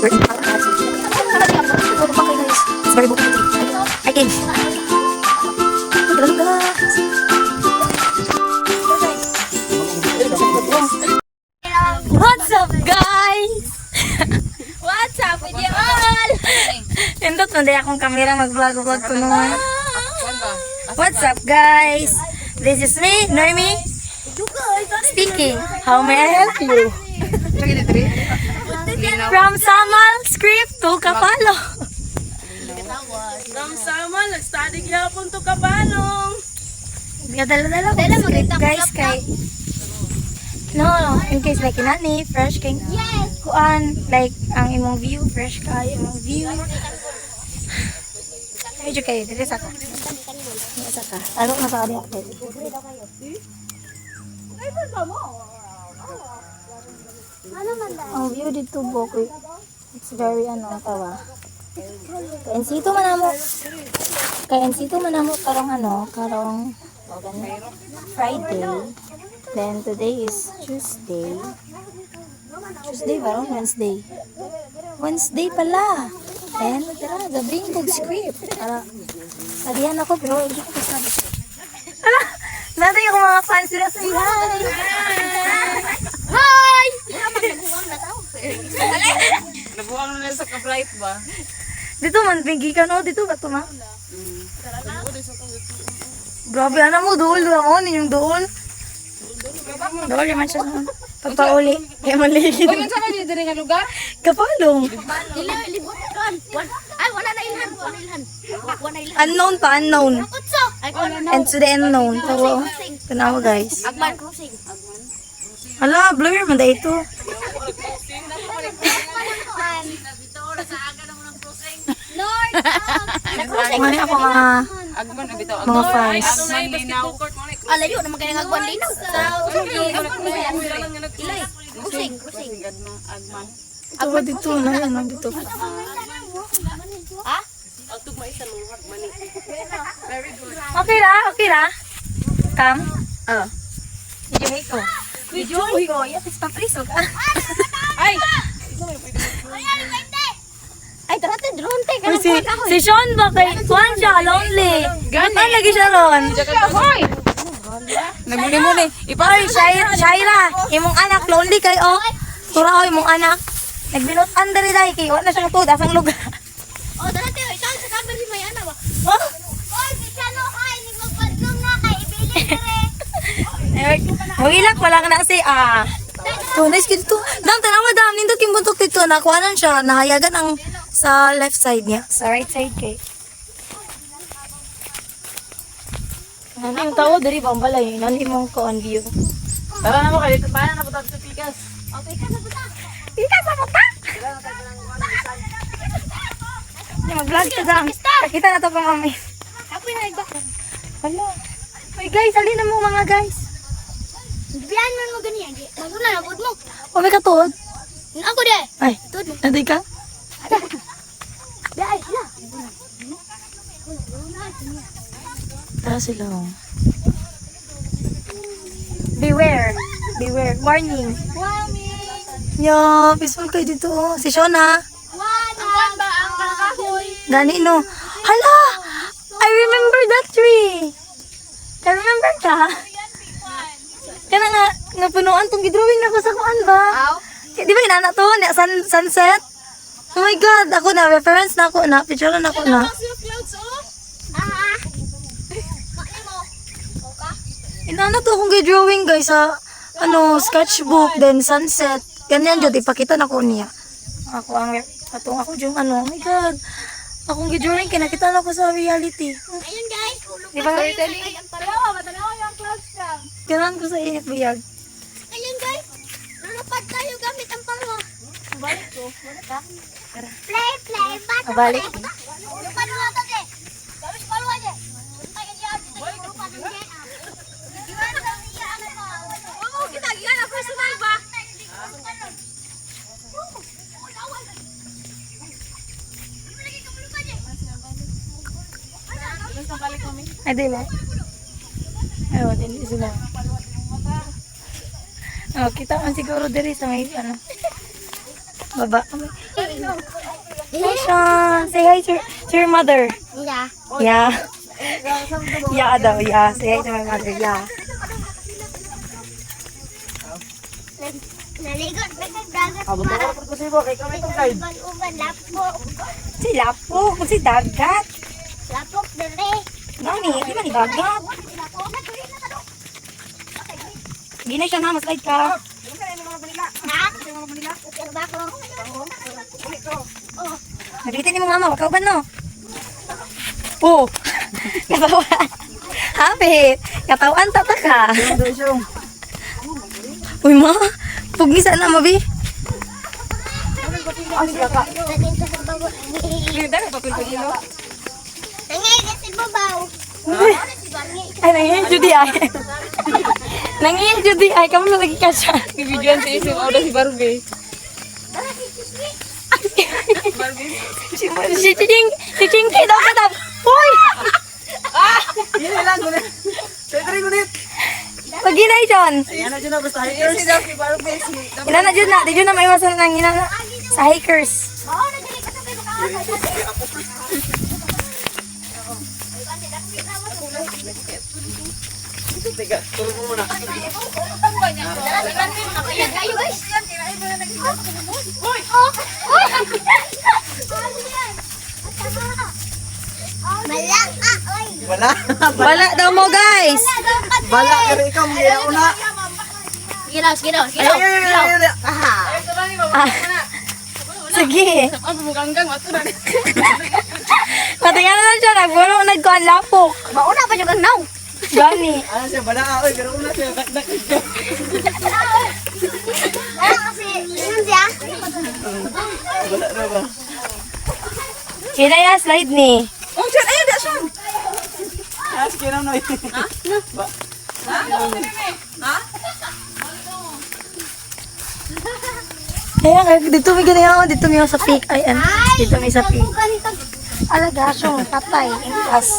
We're in Palmas. It's very booking trip. I came. Guys. What's up, guys? What's up with you all? Nindot na day akong kamera mag-vlog-vlog ko naman. What's up, guys? This is me, Normie, speaking. How may I help you? From Samal script to Kapalo. From Samal, nag-study gyapon to Kabalong. Dala-dala ko script, guys, kay... No, in case like inani, fresh kay... Kuan, like, ang imong view, fresh kayo, imong view. Medyo kayo, dili sa ka. Dili sa ka. Ano na sa kanya? Ang view dito, Bokoy. It's very, tawa. Kaensito man namo karong Friday. Then today is Tuesday. Tuesday ba? Wednesday. Wednesday pala. And tara, gabing kog script. Sabihan ako pero hindi ko sabi. Ala, natin yung mga fans sila sa hi. Hi! Nabuang na sa ka-flight ba? Dito man, pingi ka no? Dito ba ito ma? Grabe, anak mo, dool mo, ninyong dool. Dool, yaman siya naman. Pagpauli, kaya maligid. Kung saan na dito nga lugar? Kapalong. Libot kan. Ay wala na ilhan. Unknown pa, unknown. Utso. Ay wala na. And to the unknown. Tawa, tanawa guys. Agman crossing. Ala, blur man dahil ito. Lord. Mali ako Agman abito. mga fans. Agman linaw. Alayo naman kaya nagagwan din. Ilay. Crossing. Agman. Tawa dito, na yan, dito. Ha? Atug may isa ng agman ni. Okay la. Come. Video ko. Video ko. Yes, papriso ka. Ay! Ay tarate drone te kana Si Sean ba kay Juan siya, lonely. Gani lagi siya ron. Hoy! Nagmuni-muni. Oy, Shaira, imong anak lonely kay oh. Tura imong anak. Nagbinot under dai kay wala siyang tuod asang lugar. Oh tarate oy saan sa camera si may ana ba? Oh, Oy si Chano kay ni magpadlong na kay ibili magilak wala ka na si nice dito. Dam tanawa dam nindot king buntok dito na kuanan siya nahayagan ang sa left side niya, sa right side kay. Nani yung tao dari bambalay, nani mong ko on view. Tara na mo kayo. Paano na po sa pikas? Okay ka na buta. Ika sa mata. Ni mag-vlog ka dam. Kita na to pa mamay. Ako na iba. Hala. Ay guys, alin na mo mga guys. Biyan man mo ganyan. Magula na bud mo. O may katuod. Ako di. Ay, Tud mo. naday ka? Biyan sila. Tara sila oh. Beware. Beware. Warning. Yeah, peaceful kayo dito oh. Si Shona. Ang ba ang kalakahoy? Gani no. Hala! I remember that tree. I remember ka? Kana nga, napunuan tong gidrawing na ko sa kuan ba? Aw. Di ba inana to? Sunset? Oh my God! Ako na, reference na ako na. Picture na ako na. Ah. Makni mo. Oka? Inana to akong gidrawing guys sa sketchbook, then sunset. Ganyan dyan, ipakita na ko niya. Ako ako yung oh my God. Akong gidrawing, kinakita na ko sa reality. Ayun guys. Di ba? Matanawa yung clouds ka. Kailangan ko sa init biyag. Ayun guys. Lulupad tayo gamit ang palwa. Balik ko. Balik ka? Play. Ba't? Mabalik. Lupad mo ito, Je. Gamit palwa, Je. Untay ka siya. Lupad mo, Je. Gimana daw niya? Ano ba? Oo, kita. Gimana? Personal ba? Ay, di ba? Ayaw, hindi sila. Oh, kita man siguro diri sa may Baba. Hey, Sean. Say hi to your mother. Yeah. Yeah. Yeah daw, yeah. Say hi to my mother, yeah. Naligot pa sa dagat. Abot ako kasi mo kay kami tong guide. Uban, lapok. Si Lapo, kung si Dagat. Lapok, dali. Gani, di ba ni Dagat? Lapok. Gina siya na, maslide ka. Ha? Pero ba ako? Naglitin ni mo mama, wakaw ba no? Oh, katawan. Hapit, katawan tata ka. Uy ma, pugisa na mabi. Dating sa babaw. Nangyayin kasi babaw. Ay, nangyayin Judy ay. Nangyayin Judy ay, kamu lagi ka siya. Bibidyoan sa isip ako si Barbie. Si Ching daw ka daw. Uy! Yan lang gunit. Tetri gunit. Lagi na John. Yan na dyan na basta hikers. Si Barbie. Ina na Jud na, di Jud na may iwasan ng ina na sa hikers. Oo, nagdali ka sa babaw. Teka, turo mo muna. Kayo guys. Malak oy. Wala. Wala daw mo guys. Bala kaya ikaw mo yan una. Gilaw. Ah, sige. Ang ganggang mato na. Patingan na siya, nagkuhan lapok. Mauna pa yung now. Gani. Ano siya bala oy pero una siya dakdak. Kasi yun siya. Wala na ba? Kina ya slide ni. Oh, siya ayun da siya. As kira no. Ayan, dito may ganyan, dito may sa peak. Ay, ano, dito may sa peak. Ganito. Alagasyong, patay, ingkas.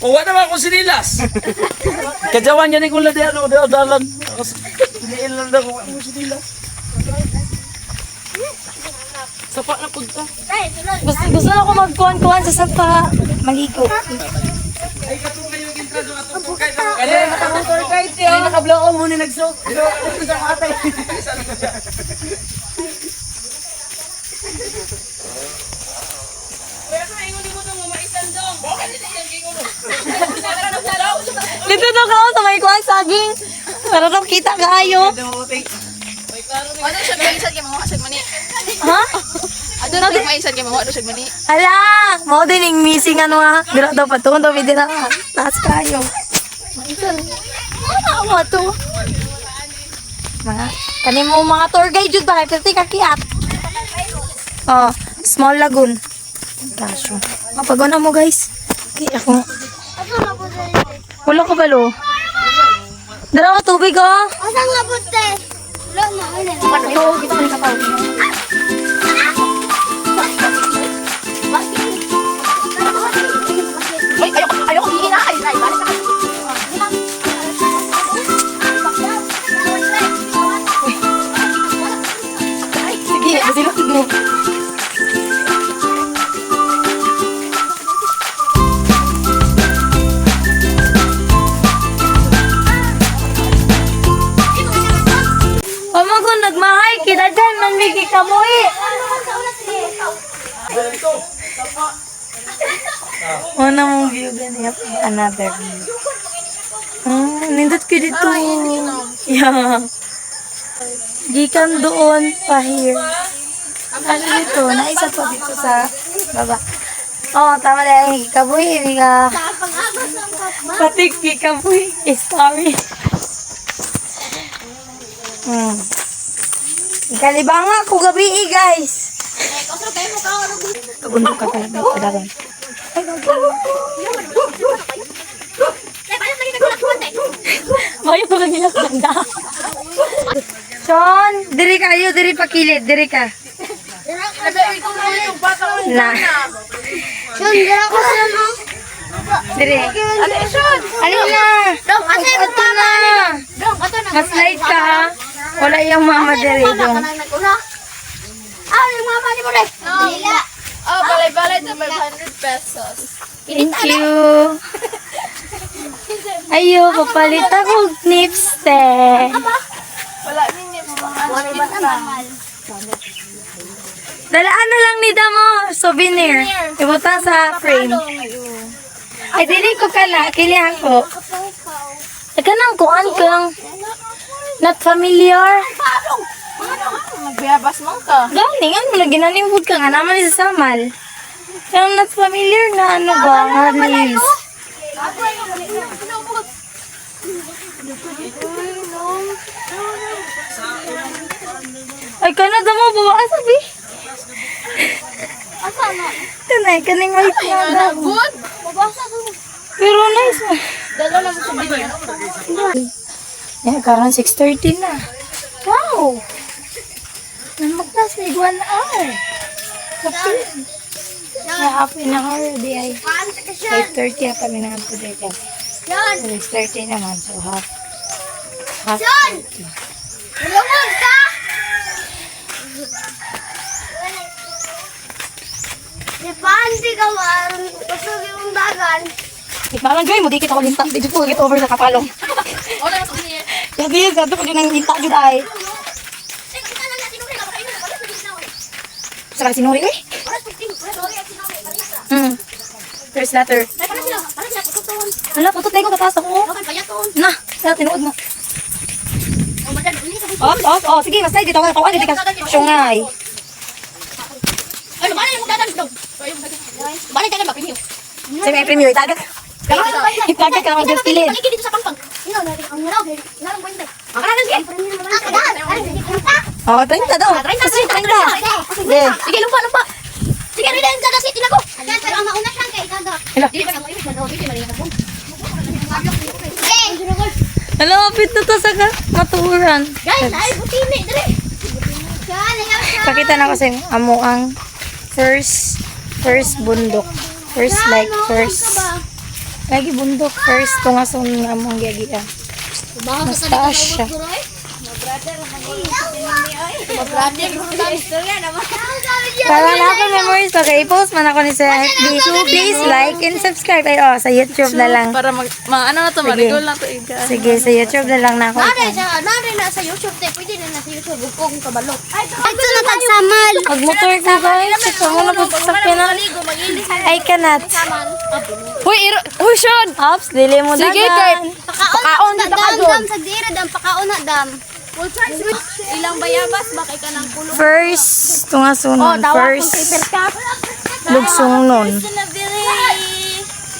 O wala naman akong sinilas. Kadyawan niya ni kula di ano, dalan. Siniil lang daw akong sinilas. Sapa na punta. Gusto na ako magkuhan-kuhan sa sapa. Maligo. Kaya nakamotor guide yun. Kaya nakablow on muna nagsoak. Pero sa matay. Dito daw ka sa may kuhan saging. Para daw kita kaayo. Ano siya maisan kay mga kasag mani? Ha? Ano na maisan kay mga kasag mani? Ala, mo din yung missing ano ha. Dira daw patungo daw dira. Taas kayo. Maisan. Ano mo to? Mga kanin mo mga tour guide jud ba kay perti ka kiat. Oh, small lagoon. Kasyo. Mapagona mo guys. Okay, ako. Wala ko balo. Dara ka tubig oh. Asang nga puti? Wala na. Ito, kita ni kapaw. Ay, ayoko hihina. Ay, balik ka. Sige, masilot mo. Pamagod nagmahay, kita dyan, manmigi ka mo eh. Una mong view ganyan, another view. Ah, nindot ko dito. Yeah. Gikan doon pa here. Ano dito? Naisa pa dito sa baba. Oh, tama na yung kikaboy. Hindi ka... Pag-agos ng kapma. Pati kikaboy. Sorry. Ikalibanga ko gabi guys. Tugundok ka talaga. Padaran. Mayo ko lang ganda. Sean, diri kayo, diri pakilid, diri ka. Dira ka Na. Sean, gara ko sila mo. Dire. Ali na. Dong, asa yung Ato na. Dong, ato na. Mas light ka ha. Wala yung mama dire dong. Ah, yung mama ni mo rin. Nila. Oh, balay-balay to 500 pesos. Thank you. Ayo, papalit ako nips te. Wala minutes pa. Dalaan na lang ni Damo, souvenir. Ibutan sa frame. Ay, dili ko ka na. Kilihan ko. Kanang kuan ko lang. Not familiar. Magbiyabas mo ka. Gani, nga mo na ginanimod ka nga naman sa samal. Kaya not familiar na ano ba, nga leaves. Ay, kanada mo, bawa sabi. Asa na? Kanay, kaning white na daw. Good. Mabasa ko. Pero nice mo. Dalo na mo sa video. Yan, karon 6:30 na. Wow! Namagtas na 1 hour. Kapil. Half an hour di ay. Paano ka siya? 5:30 pa kami na po dito. Sean! 6:30 naman, so half. Sean! Tulungan ka! Di paanti ka man. Kusog yung dagan. Parang joy mo, di kita ko linta. Di ko get over sa kapalong. Wala na sa niya. Sabi, sabi ko din ang linta dito ay. Kita lang natin ulit. Kapag ino, wala sa gitna. Sa sinuri eh. Wala sa gitna. Wala sa gitna. First letter. Para sila. Para sila. Pututuan. Wala, putot na ko tatas ako. Bakit payaton? Na, sa tinuod na. O, madyan. Uli sa gusto. Oh, sige, mas slide dito. Kawan, dito ka. Syungay. Ano, bala yung dagan dog. Bala yung dagan ba? Premium. Sa may premiere, itagat. Itagat ka naman just kilid. Paligid dito sa pangpang. Ino, ang naraw. Narang buwente. Ang kanalang siya. Ah, kadahan. Oh, 30 daw. 30. Sige. Sige, lumpa. Sige, rin din sa city na ko. Ayan, pero ang mauna siyang kay Kado. Hello. Dili ba na mo ibig na daw, dili ba na mo. Hello, apit na to sa maturan. Guys, ay butini dire. Pakita na ko sa inyo, amo ang first bundok. First lagi bundok. First tungason nga among giagian. Mas taas siya. Para na ako memories, pagka-i-post man ako ni sa FB. Please like and subscribe. Ay, sa YouTube na lang. Para ano na to, marigol na to iga. Sige, sa YouTube na lang na ako. Nare na sa YouTube te, pwede na sa YouTube bukong kabalok. Ay, na tagsamal. Mag-motor ko guys. Ito mo na po sa na. I cannot. Huy, Sean! Ops, dili mo dagan. Sige, kay Pakaon na dam sa dira dam pakaon na dam. Full charge with ilang bayabas ba kay kanang kulong? First, tungasunon. First, lugsong nun.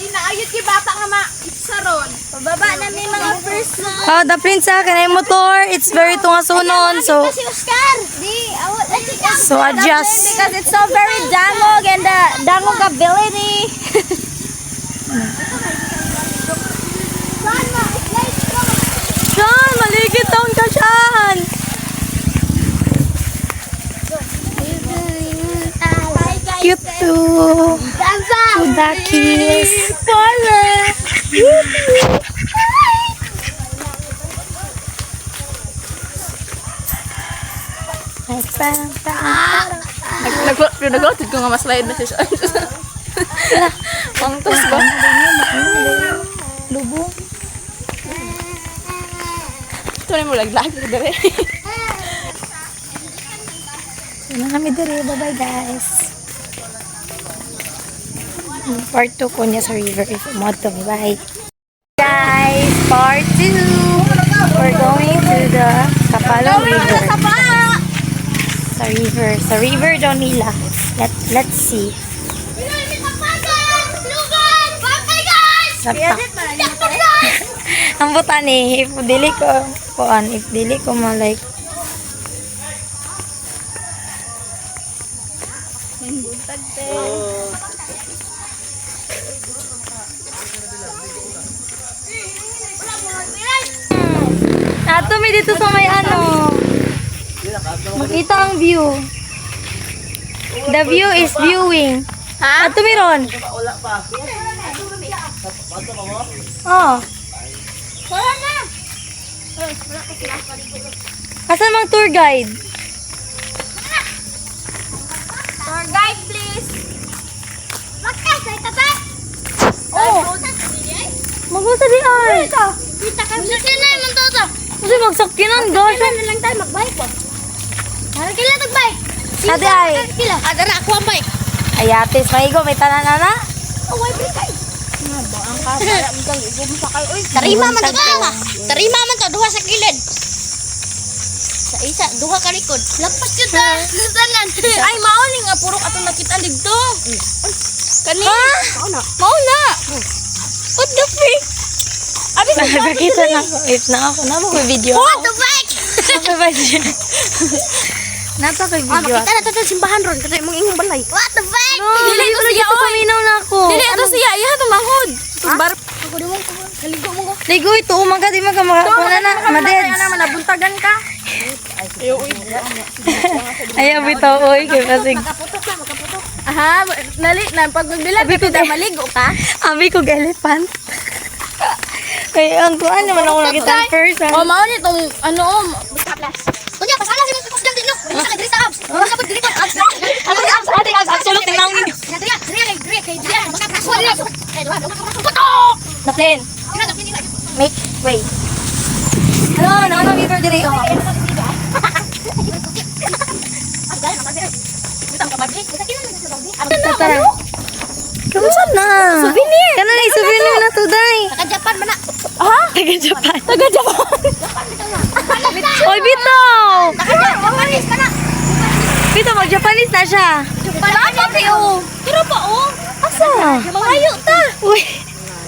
Inaayot ki bata nga ma-saron. Pababa na may mga first na. Oh, the prince kanay motor. It's very tungasunon. So, Si Oscar. Di, awat. so adjust. Because it's so very dangog and the dangog ability. Sean, maligid taon ka, Sean. Cute too. Udakis. Pala. Nag-upload ko nga mas slide na siya. Ang tos ba? Lubo. Ito na mo laglag. Dere. So, na kami diri. Bye-bye, guys. Part 2 ko niya sa river. Moto. Bye. Guys, part 2. We're going to the Kapalong River. Sa river Donila. Let's see. Sapa. Ang butan eh. If dili ko ma-like. Ato may dito sa may ano. Makita ang view. The view is viewing. Ha? Ato meron. Wala pa. Oh. Wala na. Asan mang tour guide? Tour guide, please. Makas, ay tata. Oh. Magusa di ay. Kita ka. Sakyan na yung toto. Kasi magsakyanan, gosh. Kailan na lang tayo mag-bike po? Harang kailan mag-bike? Ate ay. Kila. Adara ako ang bike. Ay, atis, maigo, may tanan na. Oh, why break kayo? Tarima man to dama. Tarima man to duha sa kilid. Sa isa duha ka likod. Lapas jud ta. Tanan. Ay, mauni nga puro atong nakita dito. Kani? Mao na. What the freak? Abi sa Nakakita na ako. If na ako, video What the freak? Napaka-video Makita na to sa simbahan ron kasi mong ingong balay. What the freak? Dili ko siya, paminaw na ako. Dili ato siya, iya to mahod. Tumbar. Ako di mo kaligo mo ko. Ligo ito, umaga, di makakuna na. Maded. Ana manabuntagan ka. Ayaw bitaw, oy, kay pasig. Makaputok na, makaputok. Aha, lali na pag magbilag Abi ko kita maligo ka. Abi ko elephant. Ay, ang kuan naman ako nakita in person. O mauni tong ano Kunya pasala sila sa dyan din no. Wala ka diri sa abs. Wala ka diri pa abs. Abs, sulok, tingnan mo. Diri kay diri. Baka kaso diri. Eh, duha putok. Naplin, Dira na pinila. make way. Ano, ano, river diri. Oh. Tara. Kamusta na? Souvenir. Kana na souvenir na to, day. Ka Japan man na. Ha? Taga Japan. Taga Japan. Oy, bitaw. Japanese ka na. Bitaw, mag-Japanese na siya. Japan Pero pa oh. Asa? Mangayo ta. Uy.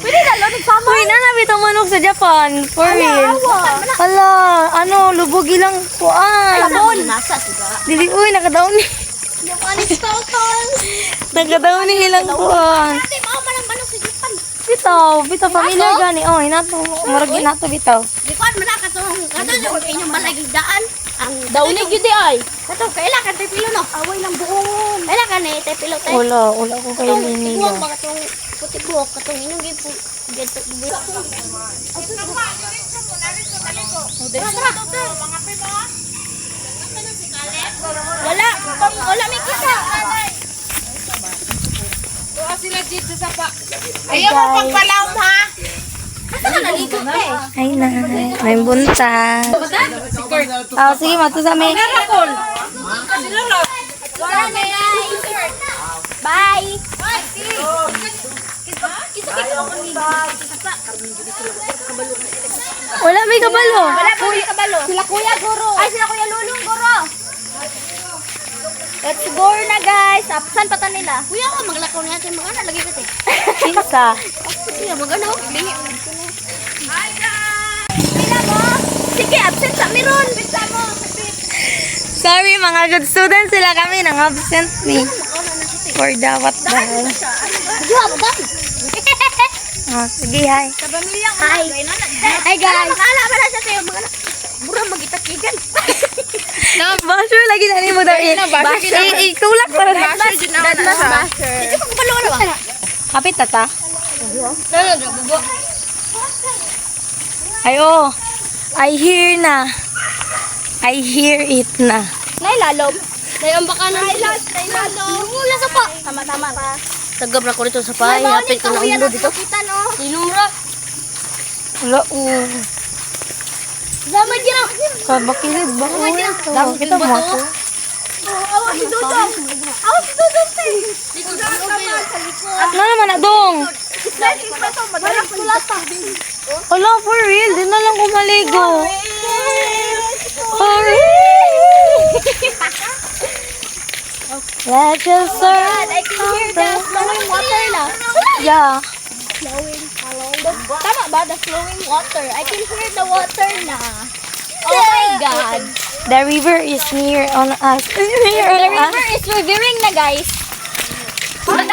Pwede na lo nagsama. Uy, nanabit ang manok sa Japan. For real. Hala, ano, lubugi lang kuan. Nasa siga. Dili, uy, nakadaon ni. Japanese total. Nakadaon ni ilang kuan. Ate, mao man ang manok sa Japan. Bitaw, pamilya gani. Oh, hinato, murag hinato bitaw. Di ko man na katong katong yung inyong balagidaan. Ang Dauni gyud di ay. katong kailangan tayo pilo no. Away lang buong. Kailangan eh tayo pilo tayo. Wala ko kay Lini. Buong mga katong puti buhok katong inyong gipo. Gento buhok. Wala may kita. Ayaw mo pagpalaw ha? Asa ka naligo eh? Ay na, may buntag. Oh, sige, matusami. Bye. Wala may kabalo. Wala ko yung kabalo. Sila Kuya Guro. Ay, sila Kuya Lulong Guro. Let's go na guys. Saan pa nila? Kuya ko, maglakaw natin. Mag-ana lagi ka te. Kinsa. Sige, mag-ana ako. Lingi. Hi guys! Pila mo? Sige, absent sa meron. Pila mo. Sorry, mga good students sila kami. Nang absent me. For the what the hell. Diyo, abot. Oh, sige, hi. Sa pamilya ko. Hi. Hi guys. Makala ba na siya sa'yo? Mga burang magitakigan. Basher lagi na mo daw. Ikulak para na. Basher. Ito pang kabalo na ba? Kapit tata. Ayo. I hear na. I hear it na. Nailalom. Nayong baka na nailalom. Wala sa pa. Tama-tama ka. Tagab na ko dito sa pahay. Hapit ko na ulo dito. Inumra. Wala, Zaman dyan ako. Kabakilid ba? Dapat kita mo ako. Awas si Dudong. Awas si Dudong. Ano naman na dong? Madalang kulata. Wala, for real. Di na lang kumaligo. For real. Let your soul. I can hear the flowing water na. Yeah. Tama ba? The flowing water. I can hear the water na. Oh my God. The river is near on us. Near The on us. river is revering na guys. Ay,